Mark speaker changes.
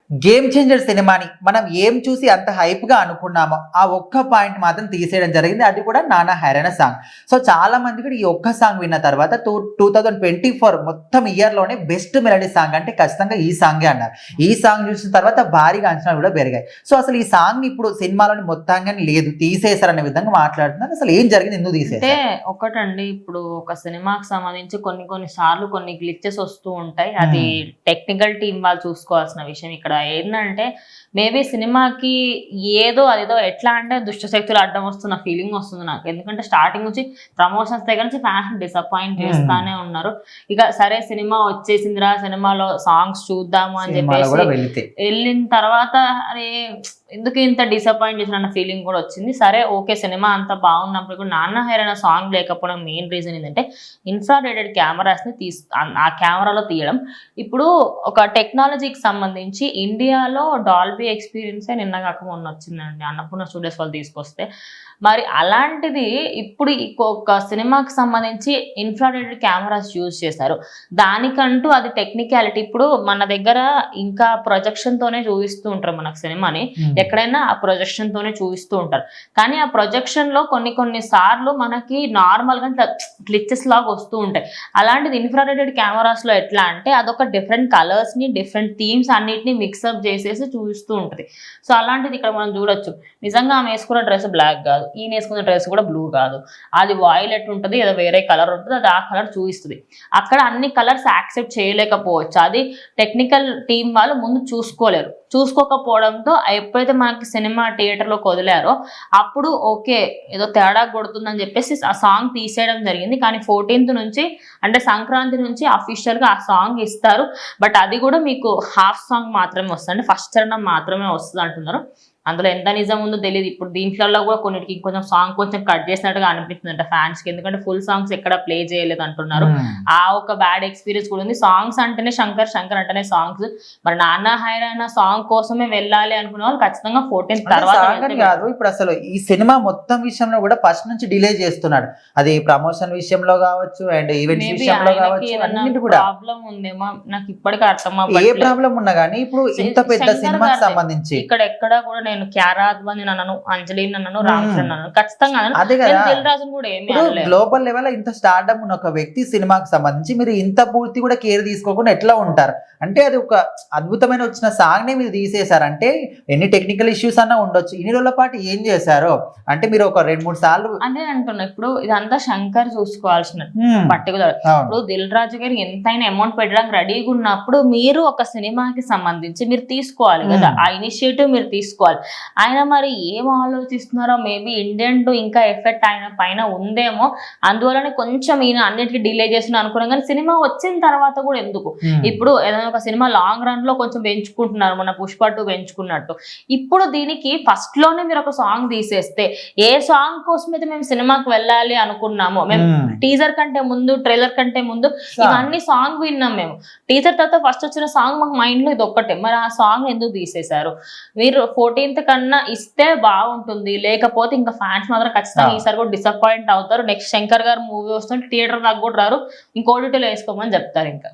Speaker 1: Game changer సినిమాని మనం ఏం చూసి అంత హైప్ గా అనుకున్నామో ఆ ఒక్క పాయింట్ మాత్రం తీసేయడం జరిగింది. అది కూడా నానా హైరాణ సాంగ్. సో చాలా మంది కూడా ఈ ఒక్క సాంగ్ విన్న తర్వాత 2024 మొత్తం ఇయర్ లోనే బెస్ట్ మెలడీ సాంగ్ అంటే ఖచ్చితంగా ఈ సాంగే అన్నారు. ఈ సాంగ్ చూసిన తర్వాత భారీగా అంచనాలు కూడా పెరిగాయి. సో అసలు ఈ సాంగ్ ఇప్పుడు సినిమాలోని మొత్తంగా లేదు, తీసేశారనే విధంగా మాట్లాడుతున్నారు. అసలు ఏం జరిగింది, ఎందుకు తీసేశారు?
Speaker 2: అంటే ఒకటండి, ఇప్పుడు ఒక సినిమాకి సంబంధించి కొన్ని సార్లు కొన్ని గ్లిచెస్ వస్తూ ఉంటాయి. అది టెక్నికల్ టీం వాళ్ళు చూసుకోవాల్సిన విషయం. ఇక్కడ ఏంటంటే మేబీ సినిమాకి అదేదో ఎట్లా అంటే దుష్ట శక్తులు అడ్డం వస్తున్న ఫీలింగ్ వస్తుంది నాకు. ఎందుకంటే స్టార్టింగ్ నుంచి ప్రమోషన్స్ దగ్గర నుంచి ఫ్యాన్స్ డిసప్పాయింట్ చేస్తానే ఉన్నారు. ఇక సరే సినిమా వచ్చేసిందిరా, సినిమాలో సాంగ్స్ చూద్దాము అని చెప్పేసి వెళ్ళిన తర్వాత అరే ఎందుకు ఇంత డిసప్పాయింట్ చేసిన అన్న ఫీలింగ్ కూడా వచ్చింది. సరే ఓకే, సినిమా అంతా బాగున్నప్పుడు కూడా నాన్న హైరాణ సాంగ్ లేకపోవడం మెయిన్ రీజన్ ఏంటంటే ఇన్ఫ్రారెడ్ కెమెరాస్ని ఆ కెమెరాలో తీయడం. ఇప్పుడు ఒక టెక్నాలజీకి సంబంధించి ఇండియాలో డాల్బీ ఎక్స్పీరియన్సే నిన్న కాక మొన్న వచ్చిందండి, అన్నపూర్ణ స్టూడియోస్ వాళ్ళు తీసుకొస్తే. మరి అలాంటిది ఇప్పుడు ఒక సినిమాకి సంబంధించి ఇన్ఫ్రారెడ్ కెమెరాస్ యూజ్ చేశారు. దానికంటూ అది టెక్నికాలిటీ. ఇప్పుడు మన దగ్గర ఇంకా ప్రొజెక్షన్తోనే చూపిస్తూ ఉంటారు మనకు సినిమాని, ఎక్కడైనా ఆ ప్రొజెక్షన్ తోనే చూపిస్తూ ఉంటారు. కానీ ఆ ప్రొజెక్షన్ లో కొన్ని సార్లు మనకి నార్మల్ గా గ్లిచెస్ లాగా వస్తూ ఉంటాయి. అలాంటిది ఇన్ఫ్రారెడ్ కెమెరాస్ లో ఎట్లా అంటే అదొక డిఫరెంట్ కలర్స్ ని డిఫరెంట్ థీమ్స్ అన్నిటిని మిక్సప్ చేసేసి చూపిస్తూ ఉంటది. సో అలాంటిది ఇక్కడ మనం చూడొచ్చు. నిజంగా ఆమె వేసుకున్న డ్రెస్ బ్లాక్ కాదు, ఈయన వేసుకున్న డ్రెస్ కూడా బ్లూ కాదు, అది వాయిలెట్ ఉంటుంది, ఏదో వేరే కలర్ ఉంటుంది, అది ఆ కలర్ చూపిస్తుంది. అక్కడ అన్ని కలర్స్ యాక్సెప్ట్ చేయలేకపోవచ్చు. అది టెక్నికల్ టీం వాళ్ళు ముందు చూసుకోకపోవడంతో ఎప్పుడైతే మనకి సినిమా థియేటర్లోకి వదిలారో అప్పుడు ఓకే ఏదో తేడా కొడుతుందని చెప్పేసి ఆ సాంగ్ తీసేయడం జరిగింది. కానీ 14th నుంచి అంటే సంక్రాంతి నుంచి అఫీషియల్గా ఆ సాంగ్ ఇస్తారు. బట్ అది కూడా మీకు హాఫ్ సాంగ్ మాత్రమే వస్తుంది, అంటే ఫస్ట్ చరణం మాత్రమే వస్తుంది అంటున్నారు. అందులో ఎంత నిజం ఉందో తెలియదు. ఇప్పుడు దీంట్లో కూడా కొన్నిటికి కొంచెం సాంగ్ కొంచెం కట్ చేసినట్టుగా అనిపిస్తుంది అంట ఫ్యాన్స్ కి, ఎందుకంటే ఫుల్ సాంగ్స్ ఎక్కడ ప్లే చేయలేదు అంటున్నారు. ఆ ఒక బ్యాడ్ ఎక్స్పీరియన్స్ కూడా ఉంది. సాంగ్స్ అంటేనే శంకర్ అంటేనే సాంగ్స్. మరి నాన్న హైరాణ సాంగ్ కోసమే వెళ్ళాలి అనుకున్న వాళ్ళు ఖచ్చితంగా 14th తర్వాత
Speaker 1: కాదు. ఇప్పుడు అసలు ఈ సినిమా మొత్తం విషయంలో కూడా ఫస్ట్ నుంచి డిలే చేస్తున్నాడు. అది ప్రమోషన్ విషయంలో కావచ్చు అండ్ ఈవెంట్స్ విషయంలో కావచ్చు, అన్నిటి కూడా
Speaker 2: ప్రాబ్లం ఉందేమో నాకు ఇప్పటికీ అర్థం.
Speaker 1: ఏ ప్రాబ్లం ఉన్నా కానీ ఇప్పుడు ఇంత పెద్ద సినిమాకి సంబంధించి
Speaker 2: ఇక్కడ ఎక్కడ కూడా నేను క్యారాద్వాని అన్నాను, అంజలిని అన్నాను, రామచరణ్ అన్నాను, ఖచ్చితంగా దిల్రాజును కూడా ఏమి
Speaker 1: గ్లోబల్ లెవెల్ ఇంత స్టార్డమ్ ఉన్న ఒక వ్యక్తి సినిమాకి సంబంధించి మీరు ఇంత పూర్తి కూడా కేర్ తీసుకోకుండా ఎట్లా ఉంటారు? అంటే అది ఒక అద్భుతమైన వచ్చిన సాంగ్ ని మీరు తీసేశారంటే ఎన్ని టెక్నికల్ ఇష్యూస్ అన్నా ఉండొచ్చు. ఇన్ని రోజుల పాటు ఏం చేశారో అంటే మీరు ఒక 2-3 సార్లు
Speaker 2: అదే అంటున్నా. ఇప్పుడు ఇదంతా శంకర్ చూసుకోవాల్సిన పర్టికులర్. ఇప్పుడు దిల్ రాజు గారు ఎంతైనా అమౌంట్ పెట్టడానికి రెడీగా ఉన్నప్పుడు మీరు ఒక సినిమాకి సంబంధించి మీరు తీసుకోవాలి కదా, ఆ ఇనిషియేటివ్ మీరు తీసుకోవాలి. ఆయన మరి ఏం ఆలోచిస్తున్నారో, మేబీ ఇండియన్ టు ఇంకా ఎఫెక్ట్ ఆయన పైన ఉందేమో, అందువల్లనే కొంచెం ఈయన అన్నిటికీ డిలే చేస్తున్నా అనుకున్నాం. కానీ సినిమా వచ్చిన తర్వాత కూడా ఎందుకు, ఇప్పుడు ఏదైనా ఒక సినిమా లాంగ్ రన్ లో కొంచెం పెంచుకుంటున్నారు, మన పుష్ప 2 పెంచుకున్నట్టు. ఇప్పుడు దీనికి ఫస్ట్ లోనే మీరు ఒక సాంగ్ తీసేస్తే, ఏ సాంగ్ కోసం అయితే మేము సినిమాకి వెళ్ళాలి అనుకున్నామో, మేము టీజర్ కంటే ముందు ట్రైలర్ కంటే ముందు ఇవన్నీ సాంగ్ విన్నాం. మేము టీజర్ తర్వాత ఫస్ట్ వచ్చిన సాంగ్ మాకు మైండ్ లో ఇది ఒక్కటే, మరి ఆ సాంగ్ ఎందుకు తీసేశారు? మీరు 14th కన్నా ఇస్తే బాగుంటుంది, లేకపోతే ఇంకా ఫ్యాన్స్ మాత్రం ఖచ్చితంగా ఈసారి కూడా డిసప్పాయింట్ అవుతారు. నెక్స్ట్ శంకర్ గారు మూవీ వస్తుంటే థియేటర్ దాకా కూడా రారు, ఇంకో OTT లో వేసుకోమని చెప్తారు ఇంకా.